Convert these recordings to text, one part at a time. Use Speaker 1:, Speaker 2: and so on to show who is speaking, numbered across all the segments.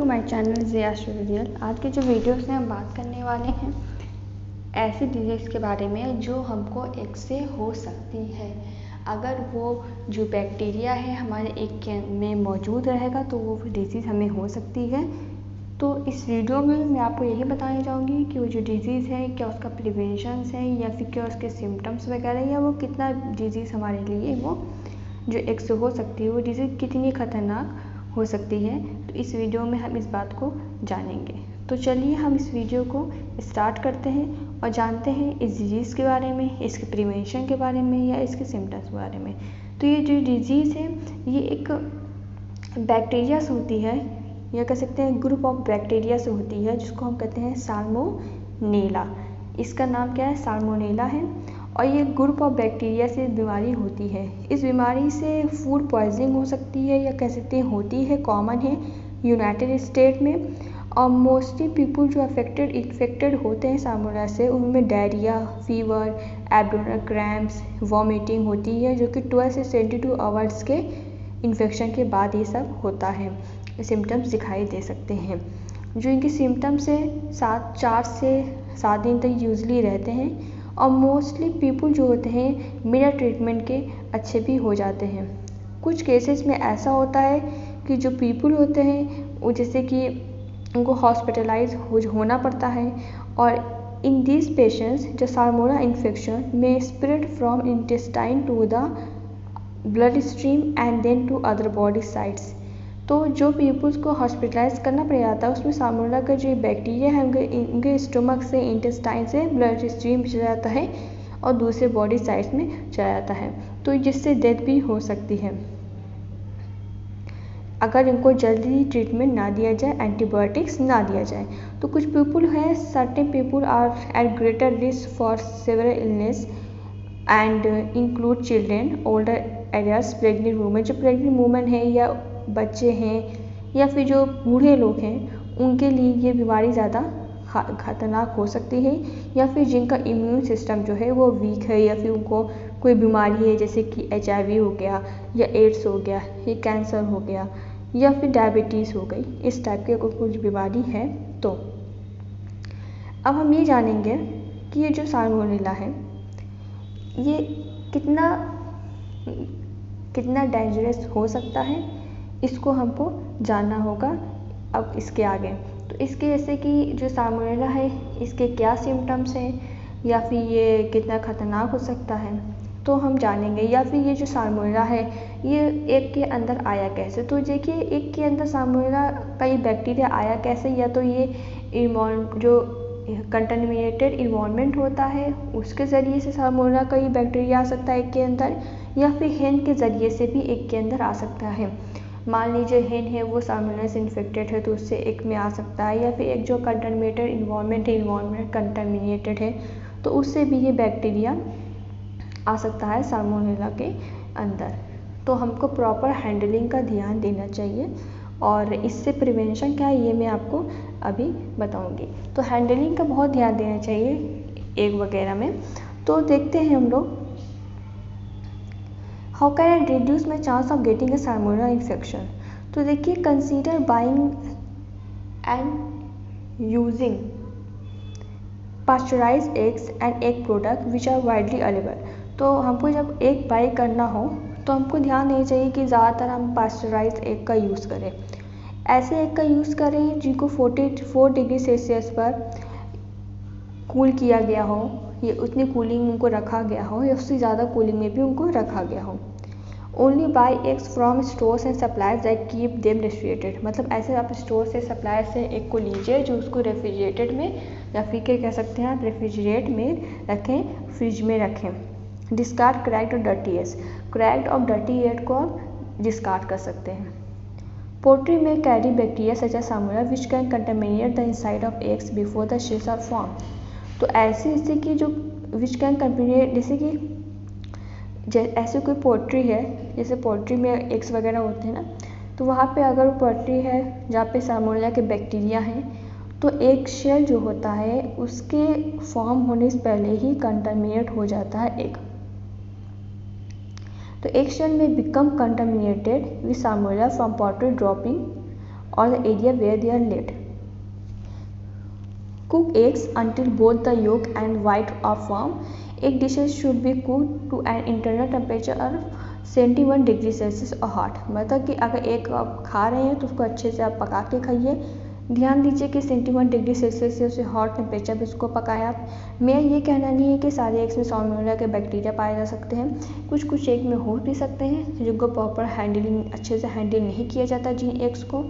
Speaker 1: My channel Zia tutorial. आज के जो वीडियोस में हम बात करने वाले हैं ऐसी डिजीज़ के बारे में जो हमको एग से हो सकती है। अगर वो जो बैक्टीरिया है हमारे एग के में मौजूद रहेगा तो वो डिजीज़ हमें हो सकती है। तो इस वीडियो में मैं आपको यही बताने जाऊँगी कि वो जो डिजीज़ है क्या उसका प्रिवेंशंस है या फिर क्या उसके सिम्टम्स वगैरह, या वो कितना डिजीज़ हमारे लिए वो जो एग से हो सकती है वो डिजीज़ कितनी खतरनाक हो सकती है। तो इस वीडियो में हम इस बात को जानेंगे। तो चलिए हम इस वीडियो को स्टार्ट करते हैं और जानते हैं इस डिजीज़ के बारे में, इसके प्रिवेंशन के बारे में या इसके सिम्टम्स के बारे में। तो ये जो डिजीज़ है ये एक बैक्टीरिया से होती है, या कह सकते हैं ग्रुप ऑफ बैक्टीरिया से होती है, जिसको हम कहते हैं साल्मोनेला। इसका नाम क्या है? साल्मोनेला है। और ये ग्रुप ऑफ बैक्टीरिया से बीमारी होती है। इस बीमारी से फूड पॉइजनिंग हो सकती है, या कह सकते हैं होती है, कॉमन है यूनाइटेड स्टेट में। और मोस्टली पीपल जो इन्फेक्टेड होते हैं साल्मोनेला से उनमें diarrhoea, fever, abdominal cramps, vomiting होती है, जो कि 12 से 72 आवर्स के इन्फेक्शन के बाद ये सब होता है। सिम्टम्स दिखाई दे सकते हैं। जो इनके सिम्टम्स है 4 से 7 दिन तक यूजली रहते हैं। और मोस्टली पीपल जो होते हैं बिना ट्रीटमेंट के अच्छे भी हो जाते हैं। कुछ केसेस में ऐसा होता है कि जो पीपल होते हैं वो जैसे कि उनको हॉस्पिटलाइज होना पड़ता है। और इन दिस पेशेंट्स जो साल्मोनेला इन्फेक्शन में spread from intestine to the blood stream and then to other body sites. तो जो पीपल्स को हॉस्पिटलाइज करना पड़ जाता है उसमें साल्मोनेला का जो बैक्टीरिया है उनके स्टमक से, इंटेस्टाइन से ब्लड स्ट्रीम में चला जाता है और दूसरे बॉडी साइट्स में चला जाता है। तो जिससे डेथ भी हो सकती है अगर इनको जल्दी ट्रीटमेंट ना दिया जाए, एंटीबायोटिक्स ना दिया जाए। तो कुछ पीपल है, certain people are at greater risk for several illness and include children, older adults, pregnant women. जो प्रेग्नेंट वुमेन है या बच्चे हैं या फिर जो बूढ़े लोग हैं उनके लिए ये बीमारी ज़्यादा खतरनाक हो सकती है। या फिर जिनका इम्यून सिस्टम जो है वो वीक है, या फिर उनको कोई बीमारी है जैसे कि HIV हो गया, या एड्स हो गया, या कैंसर हो गया, या फिर डायबिटीज़ हो गई, इस टाइप के कुछ बीमारी है। तो अब हम ये जानेंगे कि ये जो साल्मोनेला है ये कितना डेंजरस हो सकता है, इसको हमको जानना होगा अब इसके आगे। तो इसके जैसे कि जो साल्मोनेला है इसके क्या सिम्टम्स हैं, या फिर ये कितना खतरनाक हो सकता है, तो हम जानेंगे। या फिर ये जो साल्मोनेला है ये एग के अंदर आया कैसे। तो देखिए एग के अंदर साल्मोनेला का ये बैक्टीरिया आया कैसे, या तो ये जो कंटामिनेटेड इन्वायरमेंट होता है उसके ज़रिए से साल्मोनेला का ये बैक्टीरिया आ सकता है एग के अंदर, या फिर हेन के ज़रिए से भी एग के अंदर आ सकता है। मान लीजिए हेन है वो साल्मोनेला से इन्फेक्टेड है तो उससे एग में आ सकता है, या फिर एक जो कंटामिनेटेड इन्वायरमेंट कंटामिनेटेड है तो उससे भी ये बैक्टीरिया आ सकता है साल्मोनेला के अंदर। तो हमको प्रॉपर हैंडलिंग का ध्यान देना चाहिए, और इससे प्रिवेंशन क्या है ये मैं आपको अभी बताऊंगी। तो हैंडलिंग का बहुत ध्यान देना चाहिए एग वगैरह में। तो देखते हैं हम लोग, how can I reduce my chance of getting a salmonella infection. तो देखिए consider buying and using pasteurized eggs and egg product which are widely available. तो हमको जब एग बाई करना हो तो हमको ध्यान देना चाहिए कि ज़्यादातर हम पास्चराइज्ड एग का यूज़ करें। ऐसे एग का यूज़ करें जिनको 44 डिग्री सेल्सियस पर कूल किया गया हो, ये उतनी कूलिंग उनको रखा गया हो, या उससे ज़्यादा कूलिंग में भी उनको रखा गया हो। Only by eggs from stores and suppliers that keep them refrigerated. मतलब ऐसे आप स्टोर से, सप्लायर से एग को लीजिए जो उसको रेफ्रिजरेटेड में, या फिर क्या कह सकते हैं आप, रेफ्रिजरेट में रखें, फ्रिज में रखें। डिस्कार्ड क्रैक्ड और डर्टी एग्स। क्रैक्ड और डर्टी एग को आप डिस्कार्ड कर सकते हैं। पोल्ट्री में carry bacteria such as salmonella which can contaminate the inside of eggs before the shells are form. तो ऐसे जैसे कि जो विच कैन कंटामिनेट, जैसे कि ऐसे कोई पोल्ट्री है, जैसे पोल्ट्री में एग्स वगैरह होते हैं ना, तो वहाँ पे अगर पोल्ट्री है जहाँ पे साल्मोनेला के बैक्टीरिया हैं तो एग शेल जो होता है उसके फॉर्म होने से पहले ही कंटामिनेट हो जाता है एग। तो एग शेल में become contaminated with salmonella from poultry dropping or the area where they are laid. Cook eggs until both the yolk and white are firm. Egg dishes should be cooked to an internal temperature of 71 degree Celsius और hot. मतलब कि अगर egg आप खा रहे हैं तो उसको अच्छे से आप पका के खाइए। ध्यान दीजिए कि 71 डिग्री सेल्सियस से उसे हॉट टेम्परेचर पर उसको पकाएं आप। मेरा ये कहना नहीं है कि सारे एग्स में साल्मोनेला के बैक्टीरिया पाए जा सकते हैं, कुछ एग में हो भी सकते हैं जिनको प्रॉपर हैंडलिंग अच्छे से हैंडल नहीं किया जाता, जिन एग्स को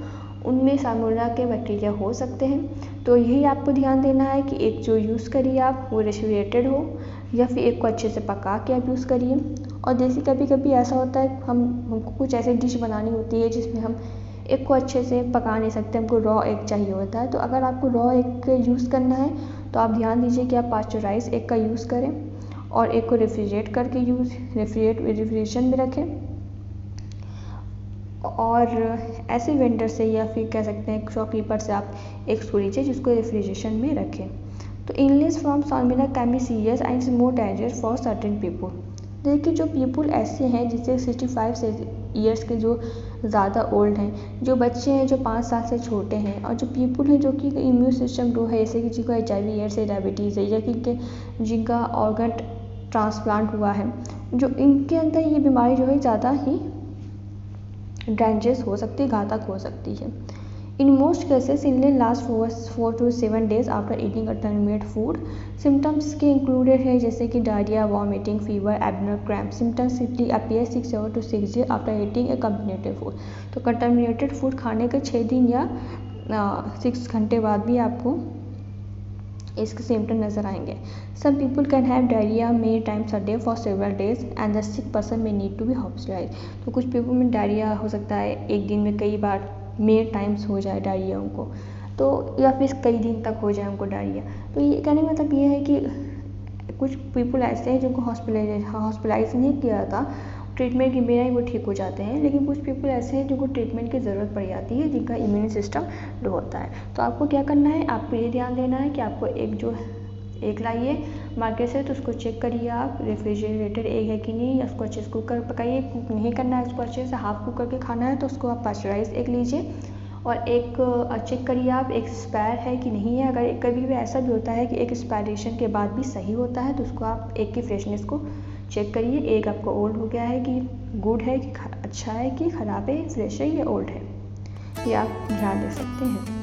Speaker 1: उनमें साल्मोनेला के बैक्टीरिया हो सकते हैं। तो यही आपको ध्यान देना है कि एग जो यूज़ करिए आप वो रेफ्रिजरेटेड हो या फिर एग को अच्छे से पका के आप यूज़ करिए। और जैसे कभी कभी ऐसा होता है हमको कुछ ऐसी डिश बनानी होती है जिसमें हम एग को अच्छे से पका नहीं सकते, हमको रॉ एग चाहिए होता है। तो अगर आपको रॉ एग यूज़ करना है तो आप ध्यान दीजिए कि आप पास्चराइज एग का यूज़ करें और एग को रेफ्रिजरेट करके रेफ्रिजरेशन में रखें। और ऐसे वेंडर से या फिर कह सकते हैं शॉपकीपर से आप एग्स को लीजिए जिसको रेफ्रिजरेशन में रखें। तो illness from salmonella can be serious and is more dangerous for certain people. देखिए जो पीपल ऐसे हैं जिससे 65 ईयर्स के जो ज़्यादा ओल्ड हैं, जो बच्चे हैं जो 5 साल से छोटे हैं, और जो पीपल हैं जो कि इम्यून सिस्टम लो है, जैसे कि जिनको HIV एड्स है, डायबिटीज़ है, या कि जिनका ऑर्गन ट्रांसप्लांट हुआ है, जो इनके अंदर ये बीमारी जो है ज़्यादा ही डेंजरस हो सकती है, घातक हो सकती है। In most cases illness last 4 to 7 days after eating contaminated food. Symptoms के इंक्लूडेड है जैसे कि diarrhoea, vomiting, fever, abdominal cramp. Symptoms simply appear 6 to 6 days after eating A contaminated food. तो कंटामिनेटेड फूड खाने के 6 दिन या 6 घंटे बाद भी आपको इसके सिम्टम नजर आएंगे। Some people can have diarrhea many times a day for several days and the sick person may need to be hospitalize. तो कुछ पीपल में डायरिया हो सकता है एक दिन में कई बार, मेनी टाइम्स हो जाए डायरिया उनको, तो या फिर कई दिन तक हो जाए उनको डायरिया। तो ये कहने का मतलब ये है कि कुछ पीपल ऐसे हैं जिनको हॉस्पिटलाइज नहीं किया जाता, ट्रीटमेंट के बिना ही वो ठीक हो जाते हैं। लेकिन कुछ पीपल ऐसे हैं जिनको ट्रीटमेंट की ज़रूरत पड़ जाती है, जिनका इम्यून सिस्टम लो होता है। तो आपको क्या करना है, आपको ये ध्यान देना है कि आपको एग लाइए मार्केट से, तो उसको चेक करिए आप रेफ्रिजरेटेड एग है कि नहीं, या उसको अच्छे से कुकर पकाइए। कुक नहीं करना है उसको अच्छे से, हाफ कुक करके खाना है तो उसको आप पास्चराइज एग लीजिए और एक चेक करिए आप एक एक्सपायर है कि नहीं है। अगर कभी भी ऐसा भी होता है कि एक एक्सपायरेशन के बाद भी सही होता है तो उसको आप एग की फ्रेशनेस को चेक करिए, एग आपको ओल्ड हो गया है कि गुड है कि अच्छा है कि ख़राब है, फ्रेश है या ओल्ड है, ये आप ध्यान दे सकते हैं।